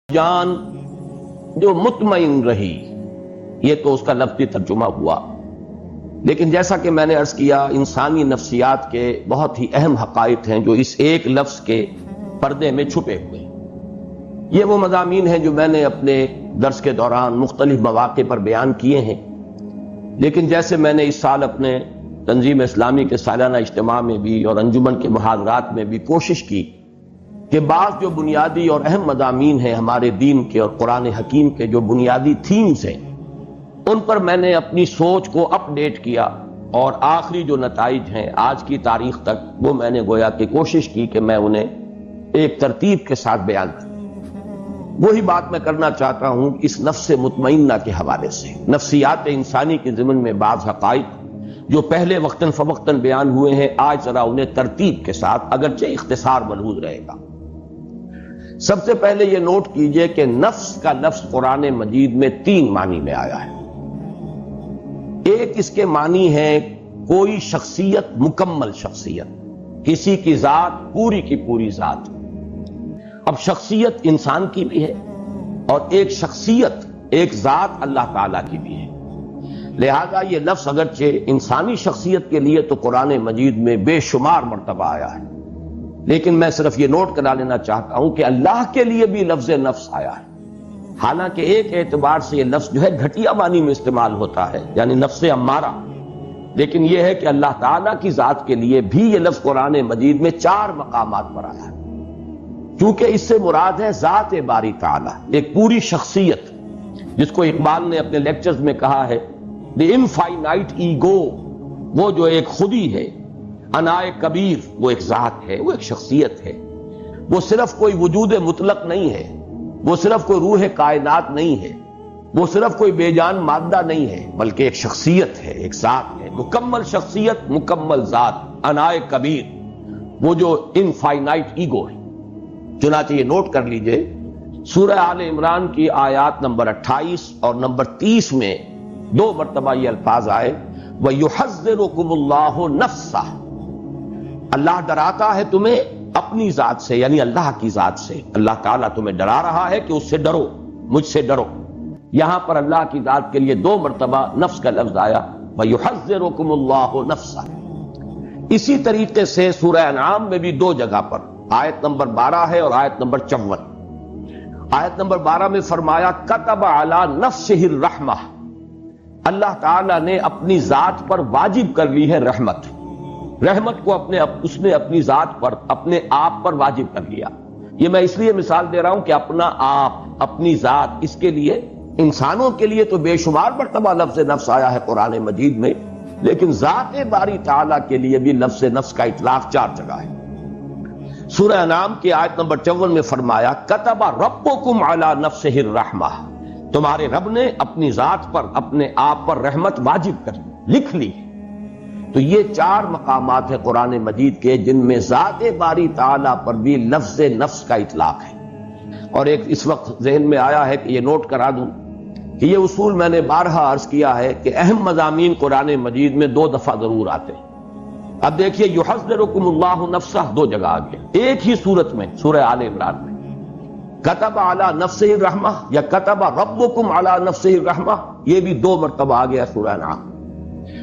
جان جو مطمئن رہی، یہ تو اس کا لفظی ترجمہ ہوا، لیکن جیسا کہ میں نے عرض کیا انسانی نفسیات کے بہت ہی اہم حقائق ہیں جو اس ایک لفظ کے پردے میں چھپے ہوئے ہیں۔ یہ وہ مضامین ہیں جو میں نے اپنے درس کے دوران مختلف مواقع پر بیان کیے ہیں، لیکن جیسے میں نے اس سال اپنے تنظیم اسلامی کے سالانہ اجتماع میں بھی اور انجمن کے محاضرات میں بھی کوشش کی کہ بعض جو بنیادی اور اہم مضامین ہیں ہمارے دین کے اور قرآن حکیم کے جو بنیادی تھیمز ہیں ان پر میں نے اپنی سوچ کو اپ ڈیٹ کیا، اور آخری جو نتائج ہیں آج کی تاریخ تک وہ میں نے گویا کہ کوشش کی کہ میں انہیں ایک ترتیب کے ساتھ بیان کروں۔ وہی بات میں کرنا چاہتا ہوں اس نفس مطمئنہ کے حوالے سے، نفسیات انسانی کے ضمن میں بعض حقائق جو پہلے وقتاً فوقتاً بیان ہوئے ہیں آج ذرا انہیں ترتیب کے ساتھ اگرچہ اختصار ملحوظ رہے گا۔ سب سے پہلے یہ نوٹ کیجئے کہ نفس کا لفظ قرآن مجید میں 3 معنی میں آیا ہے۔ ایک اس کے معنی ہے کوئی شخصیت، مکمل شخصیت، کسی کی ذات پوری کی پوری ذات۔ اب شخصیت انسان کی بھی ہے اور ایک شخصیت، ایک ذات اللہ تعالیٰ کی بھی ہے، لہذا یہ لفظ اگرچہ انسانی شخصیت کے لیے تو قرآن مجید میں بے شمار مرتبہ آیا ہے، لیکن میں صرف یہ نوٹ کرا لینا چاہتا ہوں کہ اللہ کے لیے بھی لفظ نفس آیا ہے، حالانکہ ایک اعتبار سے یہ لفظ جو ہے گھٹیا معنی میں استعمال ہوتا ہے، یعنی نفس امارہ، لیکن یہ ہے کہ اللہ تعالیٰ کی ذات کے لیے بھی یہ لفظ قرآن مجید میں 4 مقامات پر آیا ہے، کیونکہ اس سے مراد ہے ذات باری تعالیٰ، ایک پوری شخصیت، جس کو اقبال نے اپنے لیکچرز میں کہا ہے دی انفائنائٹ ایگو، وہ جو ایک خودی ہے، انائے کبیر وہ ایک ذات ہے، وہ ایک شخصیت ہے، وہ صرف کوئی وجود مطلق نہیں ہے، وہ صرف کوئی روح کائنات نہیں ہے، وہ صرف کوئی بے جان مادہ نہیں ہے، بلکہ ایک شخصیت ہے، ایک ذات ہے، مکمل شخصیت، مکمل ذات، انائے کبیر، وہ جو انفائنائٹ ایگو ہے۔ چنانچہ یہ نوٹ کر لیجئے سورہ آل عمران کی آیات نمبر 28 اور نمبر 30 میں 2 مرتبہ یہ الفاظ آئے وَيُحَذِّرُكُمُ اللَّهُ نَفْسَهُ، اللہ ڈراتا ہے تمہیں اپنی ذات سے، یعنی اللہ کی ذات سے، اللہ تعالیٰ تمہیں ڈرا رہا ہے کہ اس سے ڈرو، مجھ سے ڈرو۔ یہاں پر اللہ کی ذات کے لیے 2 مرتبہ نفس کا لفظ آیا وَيُحَذِّرُكُمُ اللَّهُ نَفْسَهُ۔ اسی طریقے سے سورہ انعام میں بھی 2 جگہ پر، آیت نمبر 12 ہے اور آیت نمبر 54۔ آیت نمبر 12 میں فرمایا کتب علی نفسہ الرحمہ، اللہ تعالیٰ نے اپنی ذات پر واجب کر لی ہے رحمت، رحمت کو اس نے اپنی ذات پر، اپنے آپ پر واجب کر لیا۔ یہ میں اس لیے مثال دے رہا ہوں کہ اپنا آپ، اپنی ذات، اس کے لیے انسانوں کے لیے تو بے شمار مرتبہ لفظ نفس آیا ہے قرآن مجید میں، لیکن ذات باری تعالیٰ کے لیے بھی لفظ نفس کا اطلاق 4 جگہ ہے۔ سورہ انعام کی آیت نمبر 54 میں فرمایا کتب ربکم علی نفسہ الرحمہ، تمہارے رب نے اپنی ذات پر، اپنے آپ پر رحمت واجب کر لکھ لی۔ تو یہ 4 مقامات ہیں قرآن مجید کے جن میں ذات باری تعالیٰ پر بھی لفظ نفس کا اطلاق ہے۔ اور ایک اس وقت ذہن میں آیا ہے کہ یہ نوٹ کرا دوں کہ یہ اصول میں نے بارہا عرض کیا ہے کہ اہم مضامین قرآن مجید میں 2 دفعہ ضرور آتے ہیں۔ اب دیکھیے یحذرکم اللہ نفسہ 2 جگہ آ گیا، ایک ہی صورت میں سورہ آل عمران میں کتب علی نفسہ الرحمہ یا کتب ربکم علی نفسہ الرحمہ، یہ بھی 2 مرتبہ آ گیا سورہ انعام۔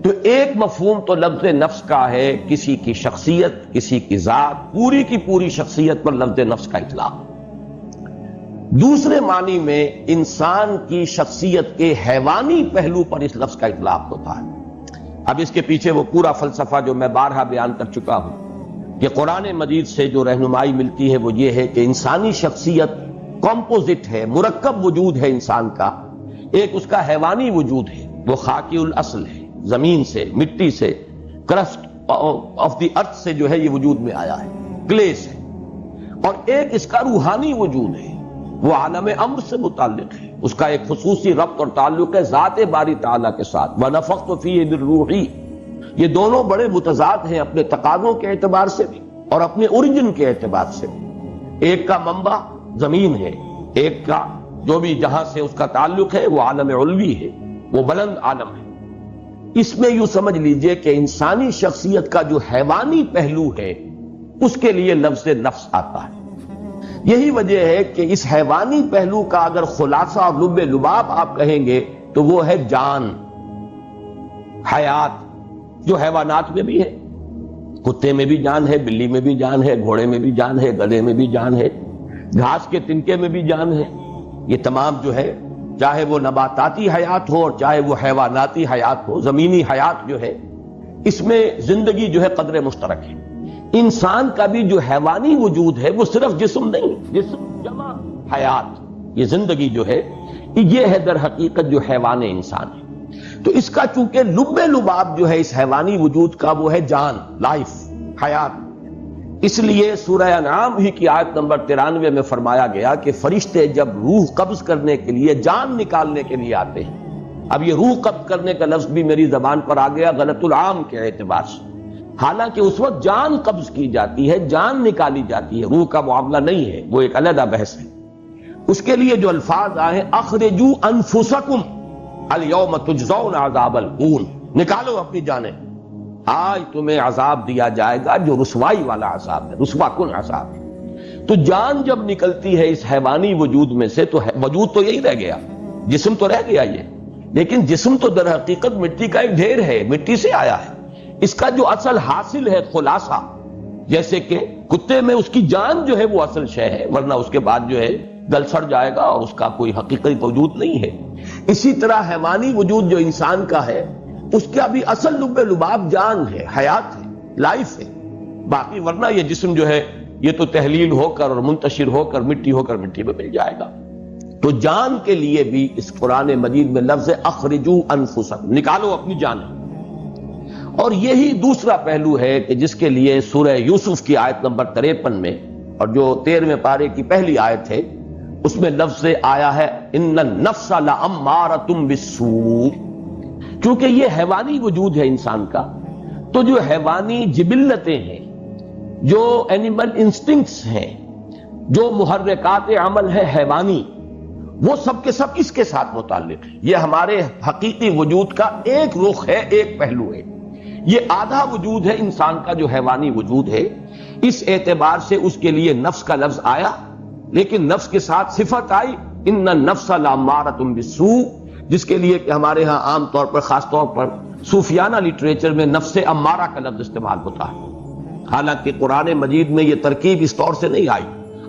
تو ایک مفہوم تو لفظ نفس کا ہے کسی کی شخصیت، کسی کی ذات، پوری کی پوری شخصیت پر لفظ نفس کا اطلاق۔ دوسرے معنی میں انسان کی شخصیت کے حیوانی پہلو پر اس لفظ کا اطلاق ہوتا ہے۔ اب اس کے پیچھے وہ پورا فلسفہ جو میں بارہا بیان کر چکا ہوں کہ قرآن مجید سے جو رہنمائی ملتی ہے وہ یہ ہے کہ انسانی شخصیت کمپوزٹ ہے، مرکب وجود ہے انسان کا۔ ایک اس کا حیوانی وجود ہے، وہ خاکی الاصل ہے، زمین سے، مٹی سے، کرسٹ آف دی ارتھ سے جو ہے یہ وجود میں آیا ہے، کلے سے۔ اور ایک اس کا روحانی وجود ہے، وہ عالم امر سے متعلق ہے، اس کا ایک خصوصی ربط اور تعلق ہے ذات باری تعالیٰ کے ساتھ۔ وَنَفَخْتُ فِيهِ مِن رُوحِي، یہ دونوں بڑے متضاد ہیں اپنے تقاضوں کے اعتبار سے بھی اور اپنے اوریجن کے اعتبار سے بھی۔ ایک کا منبع زمین ہے، ایک کا جو بھی جہاں سے اس کا تعلق ہے وہ عالم علوی ہے، وہ بلند عالم ہے۔ اس میں یوں سمجھ لیجئے کہ انسانی شخصیت کا جو حیوانی پہلو ہے اس کے لیے لفظ نفس آتا ہے۔ یہی وجہ ہے کہ اس حیوانی پہلو کا اگر خلاصہ اور لب لباب آپ کہیں گے تو وہ ہے جان، حیات، جو حیوانات میں بھی ہے۔ کتے میں بھی جان ہے، بلی میں بھی جان ہے، گھوڑے میں بھی جان ہے، گدھے میں بھی جان ہے، گھاس کے تنکے میں بھی جان ہے۔ یہ تمام جو ہے، چاہے وہ نباتاتی حیات ہو اور چاہے وہ حیواناتی حیات ہو، زمینی حیات جو ہے، اس میں زندگی جو ہے قدر مشترک ہے۔ انسان کا بھی جو حیوانی وجود ہے وہ صرف جسم نہیں، جسم جمع حیات، یہ زندگی جو ہے یہ ہے در حقیقت جو حیوان انسان ہے۔ تو اس کا چونکہ لب لباب جو ہے اس حیوانی وجود کا وہ ہے جان، لائف، حیات۔ اس لیے سورہ انعام ہی کی آیت نمبر 93 میں فرمایا گیا کہ فرشتے جب روح قبض کرنے کے لیے، جان نکالنے کے لیے آتے ہیں۔ اب یہ روح قبض کرنے کا لفظ بھی میری زبان پر آ گیا غلط العام کے اعتبار سے، حالانکہ اس وقت جان قبض کی جاتی ہے، جان نکالی جاتی ہے، روح کا معاملہ نہیں ہے، وہ ایک علیحدہ بحث ہے۔ اس کے لیے جو الفاظ آئے ہیں اخرجوا انفسکم الیوم تجزون عذاب الہون، نکالو اپنی جانیں، آج تمہیں عذاب دیا جائے گا جو رسوائی والا عذاب ہے، رسوا کن عذاب ہے۔ تو جان جب نکلتی ہے اس حیوانی وجود میں سے تو وجود تو یہی رہ گیا، جسم تو رہ گیا یہ، لیکن جسم تو در حقیقت مٹی کا ایک ڈھیر ہے، مٹی سے آیا ہے۔ اس کا جو اصل حاصل ہے خلاصہ، جیسے کہ کتے میں اس کی جان جو ہے وہ اصل شے ہے، ورنہ اس کے بعد جو ہے گل سڑ جائے گا اور اس کا کوئی حقیقی وجود نہیں ہے۔ اسی طرح حیوانی وجود جو انسان کا ہے اس کا بھی اصل لب لباب جان ہے، حیات ہے، لائف ہے، باقی ورنہ یہ جسم جو ہے یہ تو تحلیل ہو کر اور منتشر ہو کر مٹی میں مل جائے گا۔ تو جان کے لیے بھی اس قرآن مجید میں لفظ اخرجوا انفسکم، نکالو اپنی جانیں۔ اور یہی دوسرا پہلو ہے کہ جس کے لیے سورہ یوسف کی آیت نمبر 53 میں اور جو 13ویں پارے کی پہلی آیت ہے اس میں لفظ آیا ہے ان النفس لامارۃ بالسوء۔ کیونکہ یہ حیوانی وجود ہے انسان کا، تو جو حیوانی جبلتیں ہیں، جو اینیمل انسٹنکٹس ہیں، جو محرکات عمل ہے حیوانی، وہ سب کے سب اس کے ساتھ متعلق ہے۔ یہ ہمارے حقیقی وجود کا ایک رخ ہے، ایک پہلو ہے۔ یہ آدھا وجود ہے انسان کا جو حیوانی وجود ہے، اس اعتبار سے اس کے لیے نفس کا لفظ آیا، لیکن نفس کے ساتھ صفت آئی ان النفس لامارۃ بالسوء، جس کے لیے کہ ہمارے ہاں عام طور پر، خاص طور پر صوفیانہ لٹریچر میں نفس امارہ کا لفظ استعمال ہوتا ہے، حالانکہ قرآن مجید میں یہ ترکیب اس طور سے نہیں آئی،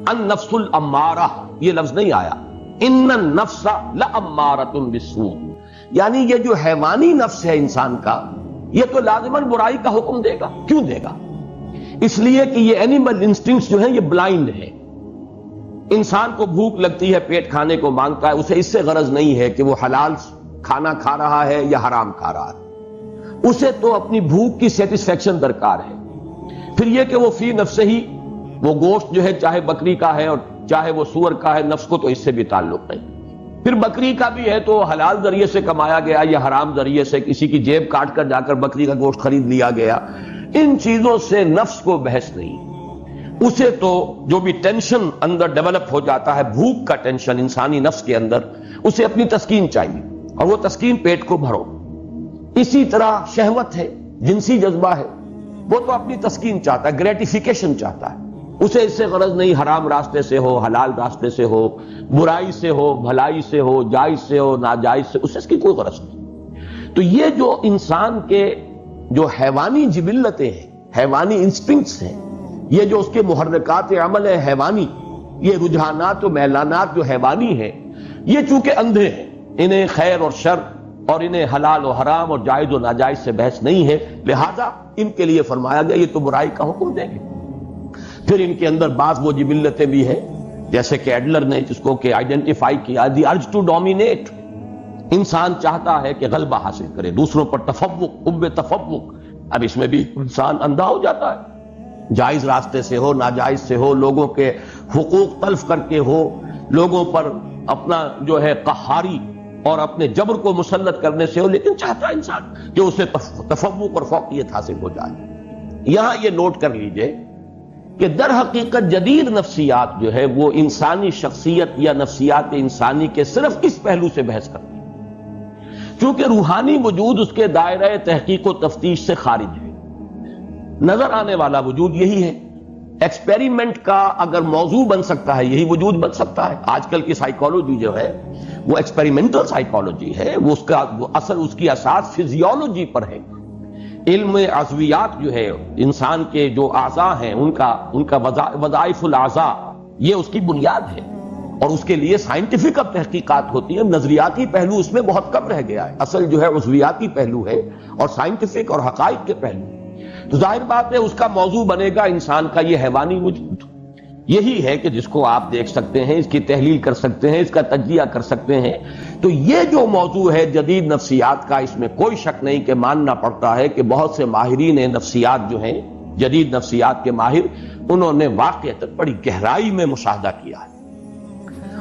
النفس الامارہ یہ لفظ نہیں آیا، ان النفس لامارۃ بالسوء، یعنی یہ جو حیوانی نفس ہے انسان کا یہ تو لازماً برائی کا حکم دے گا۔ کیوں دے گا؟ اس لیے کہ یہ اینیمل انسٹنکٹس جو ہیں یہ بلائنڈ ہیں۔ انسان کو بھوک لگتی ہے، پیٹ کھانے کو مانگتا ہے، اسے اس سے غرض نہیں ہے کہ وہ حلال کھانا کھا رہا ہے یا حرام کھا رہا ہے، اسے تو اپنی بھوک کی سیٹسفیکشن درکار ہے۔ پھر یہ کہ وہ فی نفس ہی وہ گوشت جو ہے چاہے بکری کا ہے اور چاہے وہ سور کا ہے، نفس کو تو اس سے بھی تعلق نہیں۔ پھر بکری کا بھی ہے تو حلال ذریعے سے کمایا گیا یا حرام ذریعے سے کسی کی جیب کاٹ کر جا کر بکری کا گوشت خرید لیا گیا، ان چیزوں سے نفس کو بحث نہیں۔ اسے تو جو بھی ٹینشن اندر ڈیولپ ہو جاتا ہے، بھوک کا ٹینشن انسانی نفس کے اندر، اسے اپنی تسکین چاہیے اور وہ تسکین پیٹ کو بھرو۔ اسی طرح شہوت ہے، جنسی جذبہ ہے، وہ تو اپنی تسکین چاہتا ہے، گریٹیفیکیشن چاہتا ہے، اسے اس سے غرض نہیں حرام راستے سے ہو، حلال راستے سے ہو، برائی سے ہو، بھلائی سے ہو، جائز سے ہو، ناجائز سے، اسے اس کی کوئی غرض نہیں۔ تو یہ جو انسان کے جو حیوانی جبلتیں ہیں، حیوانی انسٹنکٹس ہیں، یہ جو اس کے محرکات عمل ہے حیوانی، یہ رجحانات و میلانات جو حیوانی ہیں، یہ چونکہ اندھے ہیں، انہیں خیر اور شر اور انہیں حلال و حرام اور جائز و ناجائز سے بحث نہیں ہے، لہذا ان کے لیے فرمایا گیا یہ تو برائی کا حکم دیں گے۔ پھر ان کے اندر بعض وہ جبلتیں بھی ہیں، جیسے کہ ایڈلر نے جس کو کہ آئیڈینٹیفائی کیا، دی ارج ٹو ڈومینیٹ، انسان چاہتا ہے کہ غلبہ حاصل کرے، دوسروں پر تفوق، حب تفوق۔ اب اس میں بھی انسان اندھا ہو جاتا ہے، جائز راستے سے ہو، ناجائز سے ہو، لوگوں کے حقوق تلف کر کے ہو، لوگوں پر اپنا جو ہے قہاری اور اپنے جبر کو مسلط کرنے سے ہو، لیکن چاہتا ہے انسان کہ اسے تفوق اور فوقیت حاصل ہو جائے۔ یہاں یہ نوٹ کر لیجئے کہ در حقیقت جدید نفسیات جو ہے وہ انسانی شخصیت یا نفسیات انسانی کے صرف اس پہلو سے بحث کرتی ہے، چونکہ روحانی وجود اس کے دائرہ تحقیق و تفتیش سے خارج ہے۔ نظر آنے والا وجود یہی ہے ایکسپیریمنٹ کا اگر موضوع بن سکتا ہے یہی وجود بن سکتا ہے. آج کل کی سائیکالوجی جو ہے وہ ایکسپیریمنٹل سائیکالوجی ہے، وہ اس کی اساس فزیولوجی پر ہے. علم عضویات جو ہے انسان کے جو اعضاء ہیں ان کا وظائف الاعضاء یہ اس کی بنیاد ہے، اور اس کے لیے سائنٹیفک اب تحقیقات ہوتی ہیں. نظریاتی پہلو اس میں بہت کم رہ گیا ہے، اصل جو ہے عضویاتی پہلو ہے اور سائنٹیفک اور حقائق کے پہلو. تو ظاہر بات ہے اس کا موضوع بنے گا انسان کا یہ حیوانی وجود. یہی ہے کہ جس کو آپ دیکھ سکتے ہیں، اس کی تحلیل کر سکتے ہیں، اس کا تجزیہ کر سکتے ہیں. تو یہ جو موضوع ہے جدید نفسیات کا، اس میں کوئی شک نہیں کہ ماننا پڑتا ہے کہ بہت سے ماہرین نفسیات جو ہیں، جدید نفسیات کے ماہر، انہوں نے واقعتاً بڑی گہرائی میں مشاہدہ کیا ہے.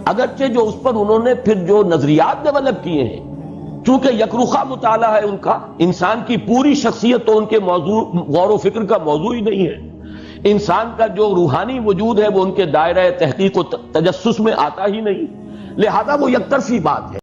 اگرچہ جو اس پر انہوں نے پھر جو نظریات ڈیولپ کیے ہیں، چونکہ یکرخا مطالعہ ہے ان کا، انسان کی پوری شخصیت تو ان کے موضوع غور و فکر کا موضوع ہی نہیں ہے. انسان کا جو روحانی وجود ہے وہ ان کے دائرہ تحقیق و تجسس میں آتا ہی نہیں، لہذا وہ یک طرفی بات ہے.